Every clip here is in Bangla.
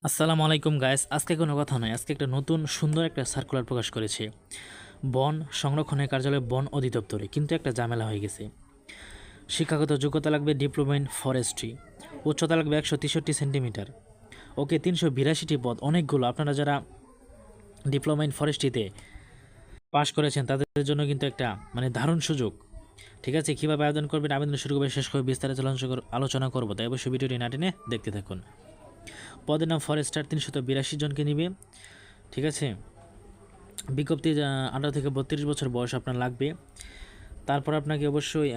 আসসালামু আলাইকুম গাইস। আজকে কোনো কথা নয়, আজকে একটা নতুন সুন্দর একটা সার্কুলার প্রকাশ করেছে বন সংরক্ষণের কার্যালয় বন অধিদপ্তরে। কিন্তু একটা ঝামেলা হয়ে গেছে। শিক্ষাগত যোগ্যতা লাগবে ডিপ্লোমা ইন ফরেস্ট্রি, উচ্চতা লাগবে 163 সেন্টিমিটার। ওকে, 382টি পদ, অনেকগুলো। আপনারা যারা ডিপ্লোমা ইন ফরেস্ট্রিতে পাশ করেছেন তাদের জন্য কিন্তু একটা দারুণ সুযোগ। ঠিক আছে, কীভাবে আবেদন করবেন, আবেদন শুরু করবে শেষ করে বিস্তারিত আলোচনা করবো, তাই অবশ্যই ভিডিওটি না টেনে দেখতে থাকুন। পদের নাম ফরেস্টার, 382 জনকে নিবে। ঠিক আছে, বিজ্ঞপ্তি 18 থেকে 32 বছর বয়স আপনার লাগবে। তারপর আপনাকে অবশ্যই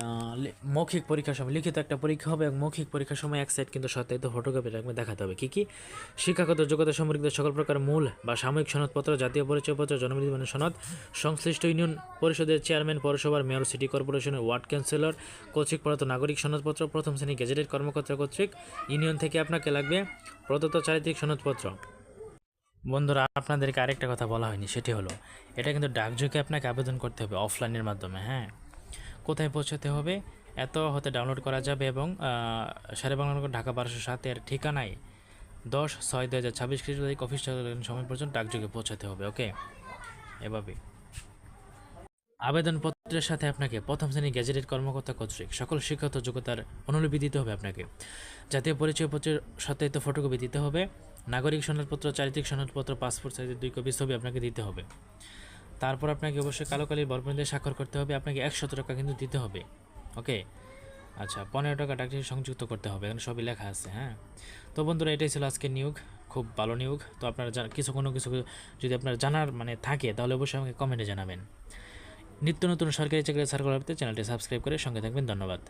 মৌখিক পরীক্ষার সময় লিখিত একটা পরীক্ষা হবে, এবং মৌখিক পরীক্ষার সময় এক সাইড কিন্তু সত্যায়িত ফটোকপি রাখবে, দেখাতে হবে। কী কী শিক্ষাগত যোগ্যতা সম্পর্কিত সকল প্রকার মূল বা সাময়িক সনদপত্র, জাতীয় পরিচয়পত্র, জন্মনিবন্ধন সনদ, সংশ্লিষ্ট ইউনিয়ন পরিষদের চেয়ারম্যান, পৌরসভার মেয়র, সিটি কর্পোরেশনের ওয়ার্ড কাউন্সিলর কর্তৃক প্রদত্ত নাগরিক সনদপত্র, প্রথম শ্রেণী গেজেটেড কর্মকর্তা কর্তৃক ইউনিয়ন থেকে আপনাকে লাগবে প্রদত্ত চারিত্রিক সনদপত্র। বন্ধুরা, আপনাদেরকে আরেকটা কথা বলা হয়নি, সেটি হলো এটা কিন্তু ডাকযোগে আপনাকে আবেদন করতে হবে অফলাইনের মাধ্যমে। হ্যাঁ, কোথায় পৌঁছাতে হবে? এত হতে ডাউনলোড করা যাবে, এবং শেরেবাংলা ঢাকা 1207 ঠিকানায় 10/6/2026 খ্রিস্ট তারিখ অফিস চলাকালীন সময় পর্যন্ত ডাকযোগে পৌঁছাতে হবে। ওকে, এভাবে আবেদনপত্রের সাথে আপনাকে প্রথম শ্রেণী গেজেটেড কর্মকর্তা কর্তৃক সকল শিক্ষাগত যোগ্যতার অনুলিপি দিতে হবে। আপনাকে জাতীয় পরিচয়পত্রের সত্যায়িত ফটোকপি দিতে হবে। নাগরিক সনদপত্র, চারিত্রিক সনদপত্র, পাসপোর্ট সাইজের 2 কপি ছবি আপনাকে দিতে হবে। তারপর আপনাকে অবশ্যই কালো কালির বর্ণপঞ্জিতে স্বাক্ষর করতে হবে। আপনাকে 100 টাকা কিন্তু দিতে হবে। ওকে, আচ্ছা, 15 টাকা ডাকটিকিট সংযুক্ত করতে হবে, এখানে সবই লেখা আছে। হ্যাঁ, তো বন্ধুরা, এটাই ছিল আজকের নিয়োগ, খুব ভালো নিয়োগ। তো আপনারা কোনো কিছু যদি আপনার জানার থাকে, তাহলে অবশ্যই আমাকে কমেন্টে জানাবেন। নিত্য নতুন সরকারি চাকরি সার্কুলার পেতে চ্যানেলটি সাবস্ক্রাইব করে সঙ্গে থাকবেন। ধন্যবাদ।